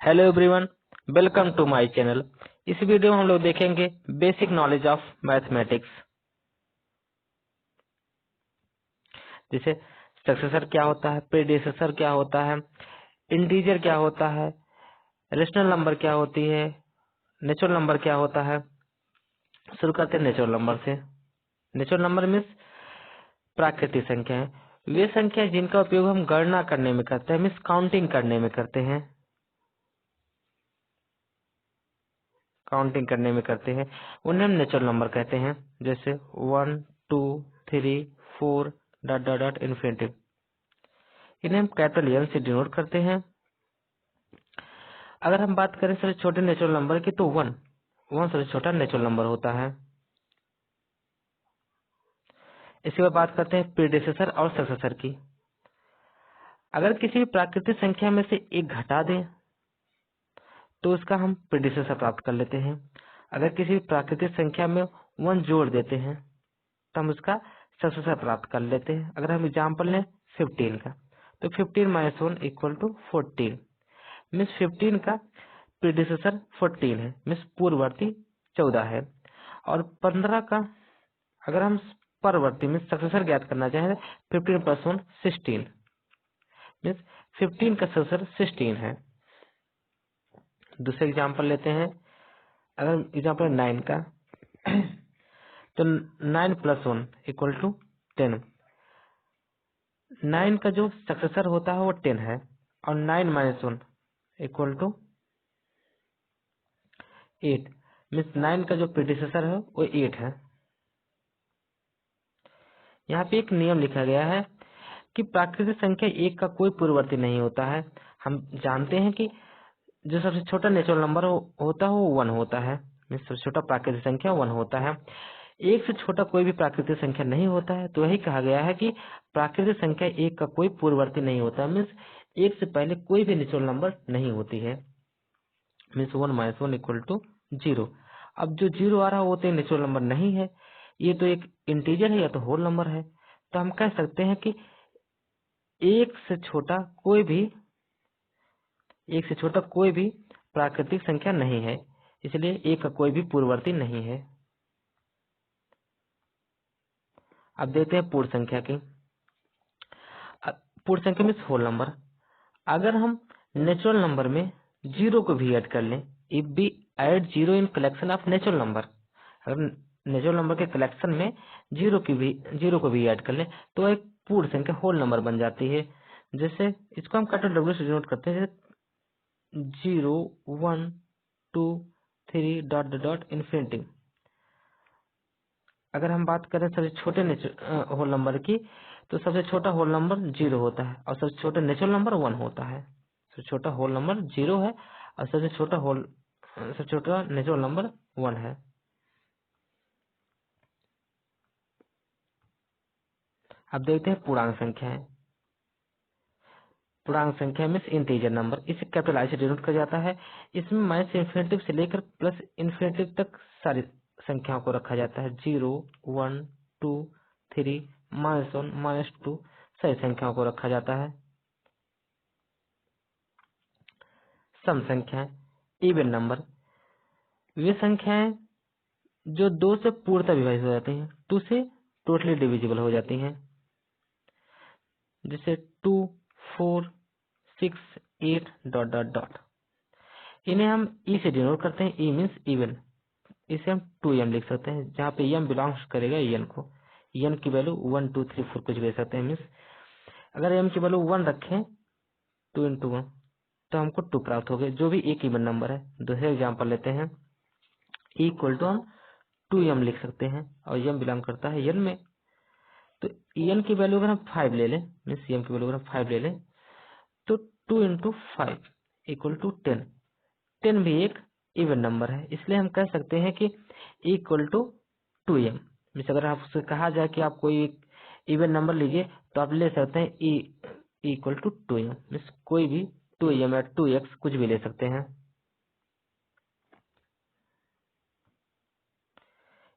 Hello everyone, welcome to my channel. इस video में हम लोग देखेंगे बेसिक नॉलेज ऑफ मैथमेटिक्स। जैसे सक्सेसर क्या होता है, प्रीडिसेसर क्या होता है, इंटीजर क्या होता है, रेशनल नंबर क्या होती है, नेचुरल नंबर क्या होता है। शुरू करते हैं नेचुरल नंबर से। नेचुरल नंबर मीन्स प्राकृतिक संख्या है, वे संख्या जिनका उपयोग हम गणना करने में करते हैं, मीन्स काउंटिंग करने में करते हैं। काउंटिंग करने में करते हैं उन्हें हम नेचुरल नंबर कहते हैं। जैसे 1 2 3 4 डॉट डॉट डॉट इन्फिनिटी। इन्हें हम कैपिटल एन से डिनोट करते हैं। अगर हम बात करें सबसे छोटे नेचुरल नंबर की, तो वन वन सबसे छोटा नेचुरल नंबर होता है। इसके बाद बात करते हैं प्रीडिसेसर और सक्सेसर की। अगर किसी भी प्राकृतिक संख्या में से एक घटा दें तो उसका हम प्रीडिसेसर प्राप्त कर लेते हैं। अगर किसी भी प्राकृतिक संख्या में वन जोड़ देते हैं तो हम उसका सक्सेसर प्राप्त कर लेते हैं। अगर हम एग्जाम्पल लें 15 का, तो 15 माइनस 1 इक्वल टू 14 मीन्स 15 का प्रीडिसेसर 14 है, मीन्स पूर्ववर्ती 14 है। और 15 का अगर हम परवर्ती मीन्स सक्सेसर ज्ञात करना चाहें, 15 प्लस 1 16 मीन्स 15 का सक्सेसर 16 है। दूसरे एग्जाम्पल लेते हैं। अगर एग्जाम्पल 9 का, तो 9 प्लस 1 इक्वल टू 10। 9 का जो सक्सेसर होता है वो 10 है, और 9 माइनस 1 इक्वल टू 8 मीन्स 9 का जो प्रीडिसेसर है वो 8 है। यहाँ पे एक नियम लिखा गया है कि प्राकृतिक संख्या एक का कोई पूर्ववर्ती नहीं होता है। हम जानते हैं कि जो सबसे छोटा नेचुरल नंबर होता है वो 1 होता है, मीन्स सबसे छोटा प्राकृतिक संख्या 1 होता है। एक से छोटा कोई भी प्राकृतिक संख्या नहीं होता है, तो यही कहा गया है कि प्राकृतिक संख्या एक का कोई पूर्ववर्ती नहीं होता, मीन्स एक से पहले कोई भी नेचुरल नंबर नहीं होती है। Means 1 minus 1 equal to 0। अब जो 0 आ रहा है वो तो नेचुरल नंबर नहीं है, ये तो एक इंटीजर है या तो होल नंबर है। तो हम कह सकते हैं कि एक से छोटा कोई भी एक से छोटा कोई भी प्राकृतिक संख्या नहीं है, इसलिए एक का कोई भी पूर्ववर्ती नहीं है। अब देखते हैं पूर्ण संख्या की। पूर्ण संख्या मीन्स होल नंबर। अगर हम नेचुरल नंबर में जीरो को भी ऐड कर लें, if we add zero in collection of natural number, अगर नेचुरल नंबर के कलेक्शन में जीरो को भी ऐड कर लें तो एक पूर्ण संख्या होल नंबर बन जाती है। जैसे इसको हम कैपिटल डब्ल्यू से डिनोट करते हैं, जैसे 0 1 2 3 डॉट डॉट इन्फिनिटी। अगर हम बात करें सबसे छोटे होल नंबर की, तो सबसे छोटा होल नंबर 0 होता है और सबसे छोटा नेचुरल नंबर 1 होता है। सबसे छोटा होल नंबर 0 है और सबसे छोटा नेचुरल नंबर 1 है। अब देखते हैं पूर्णांक संख्याएं। पूर्णांक संख्या मीन्स इंटीजर नंबर, इसे कैपिटल आई से डिनोट किया जाता है। इसमें माइनस इन्फिनिटी से लेकर प्लस इन्फिनिटी तक सारी संख्याओं को रखा जाता है। 0 1 2 3 माइनस 1 माइनस 2 सारी संख्याओं को रखा जाता है। सम संख्याएं, इवन नंबर, वे संख्याएं जो 2 से पूर्णतः विभाजित हो जाती हैं, 2 से टोटली डिविजिबल हो जाती हैं। जैसे 2 4 6 8 डॉट डॉट डॉट। इन्हें हम ई से डिनोट करते हैं, ई मीन्स इवन। इसे हम 2m लिख सकते हैं, जहाँ पे m बिलोंग्स करेगा एन को। एन की वैल्यू 1 2 3 4 कुछ भी ले सकते हैं। मीन्स अगर m की वैल्यू 1 रखें 2 इंटू 1 तो हमको 2 प्राप्त हो गए, जो भी एक इवन नंबर है। दूसरे एग्जाम्पल लेते हैं, इक्वल टू हम 2m लिख सकते हैं और m बिलोंग करता है n में। तो n की वैल्यू अगर हम 5 ले लें, मीन्स m की वैल्यू अगर हम 5 ले लें, तो 2 इंटू 5 इक्वल टू 10। 10 भी एक इवन नंबर है, इसलिए हम कह सकते हैं कि इक्वल टू 2m। मीन्स अगर आपसे कहा जाए कि आप कोई एक इवन नंबर लीजिए तो आप ले सकते हैं E equal to 2m, means कोई भी 2m या 2x कुछ भी ले सकते हैं।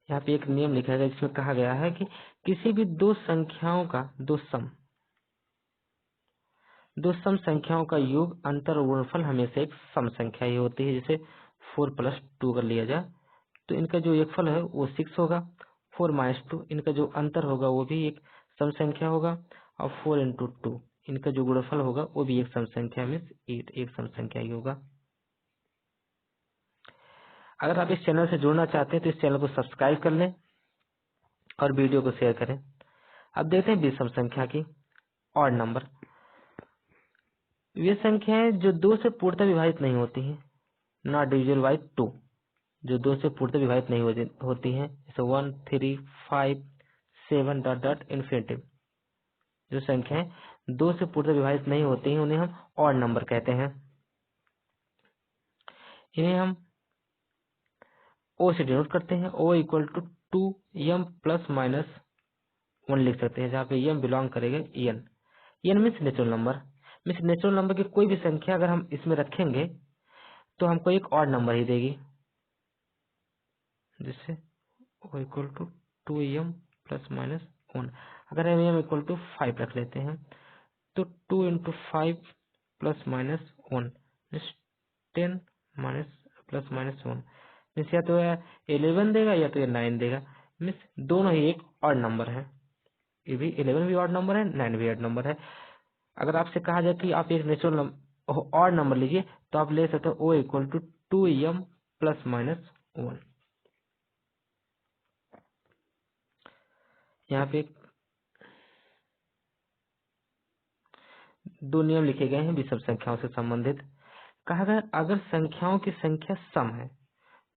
यहाँ पे एक नियम लिखा गया जिसमें कहा गया है कि किसी भी दो संख्याओं का दो सम संख्याओं का योग अंतर और गुणनफल हमेशा एक सम संख्या ही होती है। जैसे 4 + 2 कर लिया जाए तो इनका जो योगफल है वो 6 होगा। 4 - 2 इनका जो अंतर होगा वो भी एक सम संख्या होगा। और 4 × 2 इनका जो गुणनफल होगा वो भी एक सम संख्या मीन्स 8 एक सम संख्या ही होगा। अगर आप इस चैनल से जुड़ना चाहते हैं तो इस चैनल को सब्सक्राइब कर लें और वीडियो को शेयर करें। अब देखते हैं विषम संख्या की ऑड नंबर। वे संख्याएं जो 2 से पूर्णतः विभाजित नहीं होती हैं, नॉट डिविजिबल बाय 2, जो 2 से पूर्णतः विभाजित नहीं होती हैं, जैसे 1, 3, 5, 7 डॉट इन्फिनिटिव। जो संख्याएं 2 से पूर्णतः विभाजित नहीं होती हैं उन्हें हम ऑड नंबर कहते हैं। इन्हें हम O से डिनोट करते हैं। O = 2m ± 1 लिख सकते हैं, जहाँ पे m बिलोंग करेगा n। n means natural number. Means natural number की कोई भी संख्या अगर हम इसमें रखेंगे तो हमको एक ऑड नंबर ही देगी। जिससे O = 2m ± 1। अगर हम m = 5 रख लेते हैं तो 2 × 5 ± 1 मीन्स 10 ± 1 मीन्स या तो 11 देगा या तो 9 देगा। मीन्स दोनों ही एक ऑड नंबर है। ये भी 11 भी ऑड नंबर है, 9 भी ऑड नंबर है। अगर आपसे कहा जाए कि आप एक नेचुरल ऑड नंबर लीजिए तो आप ले सकते हो O = 2m ± 1। यहाँ पे दो नियम लिखे गए हैं विषम संख्याओं से संबंधित। कहा गया अगर संख्याओं की संख्या सम है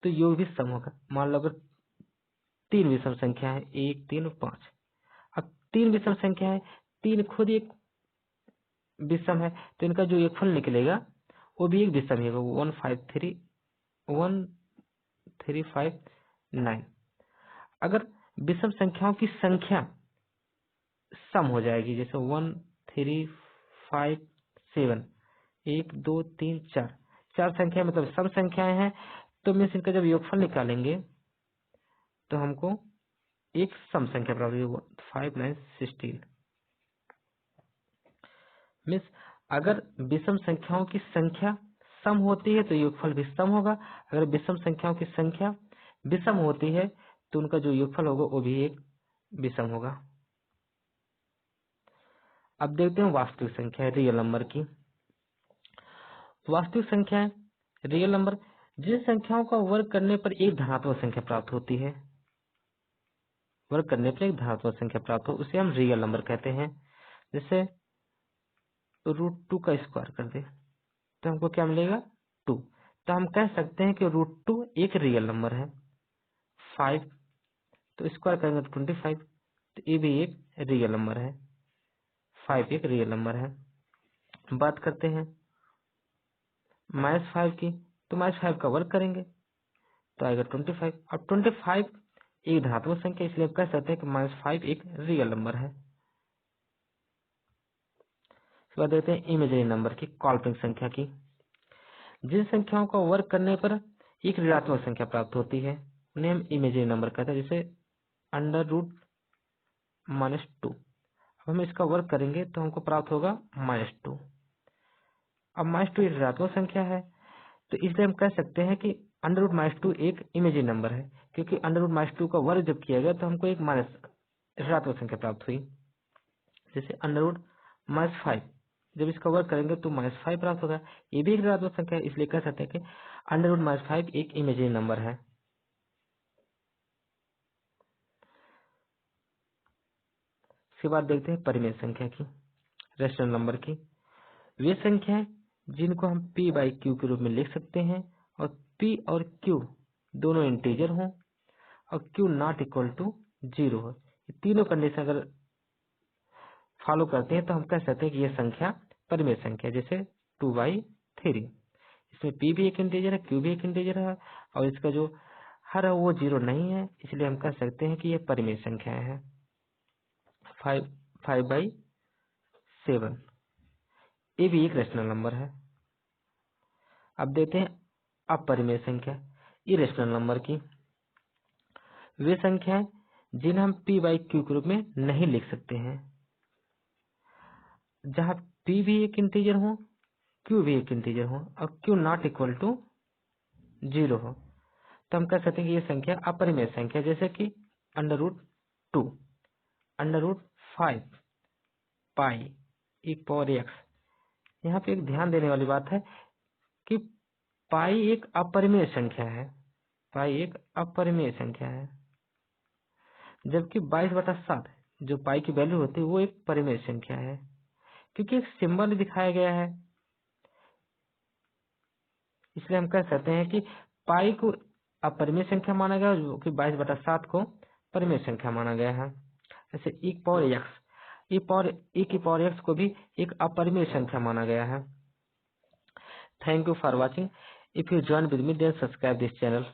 तो योग भी सम होगा। मान लो अगर 3 विषम संख्या है, 1, 3 और 5। अब 3 विषम संख्या है, 3 खुद एक विषम है तो इनका जो योगफल निकलेगा वो भी एक विषम ही होगा। 1, 3, 5, 9। अगर विषम संख्याओं की संख्या सम हो जाएगी, जैसे 1, 3, 5, 7, 1, 2, 3, 4, 4 संख्या मतलब सम संख्याएं हैं, तो मीन्स इनका जब योगफल निकालेंगे तो हमको एक सम संख्या प्राप्त होगी। 5, 9, 16 मीन्स अगर विषम संख्याओं की संख्या सम होती है तो योगफल भी सम होगा। अगर विषम संख्याओं की संख्या विषम होती है तो उनका जो योगफल होगा वो भी एक विषम होगा। अब देखते हैं वास्तविक संख्या रियल नंबर की। वास्तविक संख्याएं रियल नंबर जिन संख्याओं का वर्ग करने पर एक धनात्मक संख्या प्राप्त होती है, वर्ग करने पर एक धनात्मक संख्या प्राप्त हो उसे हम रियल नंबर कहते हैं। जैसे √2 का स्क्वायर कर दे तो हमको क्या मिलेगा 2। तो हम कह सकते हैं कि √2 एक रियल नंबर है। 5 तो स्क्वायर करेंगे तो 25, तो ये भी एक रियल नंबर है। 5 एक रियल नंबर है। बात करते हैं -5 की, तो -5 का वर्ग करेंगे तो आएगा 25। अब 25 एक धनात्मक संख्या, इसलिए आप कह सकते हैं कि -5 एक रियल नंबर है। इसके बाद देखते हैं इमेजिनरी नंबर की, काल्पनिक संख्या की। जिन संख्याओं का वर्ग करने पर एक ऋणात्मक संख्या प्राप्त होती है उन्हें हम इमेजिनरी नंबर कहते हैं। जैसे √-2। अब हम इसका वर्ग करेंगे तो हमको प्राप्त होगा -2। अब -2 एक ऋणात्मक संख्या है तो इसलिए हम कह सकते हैं कि √-2 एक इमेजिनरी नंबर है, क्योंकि √-2 का वर्ग जब किया गया तो हमको एक ऋणात्मक संख्या प्राप्त हुई। जैसे √-5 जब इसका वर्ग करेंगे तो -5 प्राप्त होगा, ये भी एक ऋणात्मक संख्या है, इसलिए कह सकते हैं कि √-5 एक इमेजिनरी नंबर है। इसके बाद देखते हैं परिमेय संख्या की, रेशनल नंबर की। वे संख्याएं जिनको हम p/q के रूप में लिख सकते हैं और p और q दोनों इंटीजर हों और q ≠ 0 हो। ये तीनों कंडीशन अगर फॉलो करते हैं तो हम कह सकते हैं कि यह संख्या परिमेय संख्या। जैसे 2/3, इसमें p भी एक इंटीजर है, q भी एक इंटीजर है और इसका जो हर है वो 0 नहीं है, इसलिए हम कह सकते हैं कि यह परिमेय संख्या है। 5/7 ये भी एक रेशनल नंबर है। अब देखते हैं अपरिमेय संख्या, इरेशनल नंबर की। वे संख्याएं जिन्हें हम p/q के रूप में नहीं लिख सकते हैं, जहां p भी एक इंटीजर हो, q भी एक इंटीजर हो और q नॉट इक्वल टू 0 हो, तो हम कह सकते हैं कि ये संख्या अपरिमेय संख्या, जैसे कि √2, √5 पाई e पावर x। यहाँ पे एक ध्यान देने वाली बात है कि पाई एक अपरिमेय संख्या है, पाई एक अपरिमेय संख्या है, जबकि 22/7 जो पाई की वैल्यू होती है वो एक परिमेय संख्या है, क्योंकि एक सिंबल दिखाया गया है, इसलिए हम कह सकते हैं कि पाई को अपरिमेय संख्या माना गया, जो कि 22/7 को परिमेय संख्या माना गया है। ऐसे e पावर x, e की पावर x को भी एक अपरिमेय संख्या माना गया है। Thank you for watching. If you join with me, then subscribe this channel.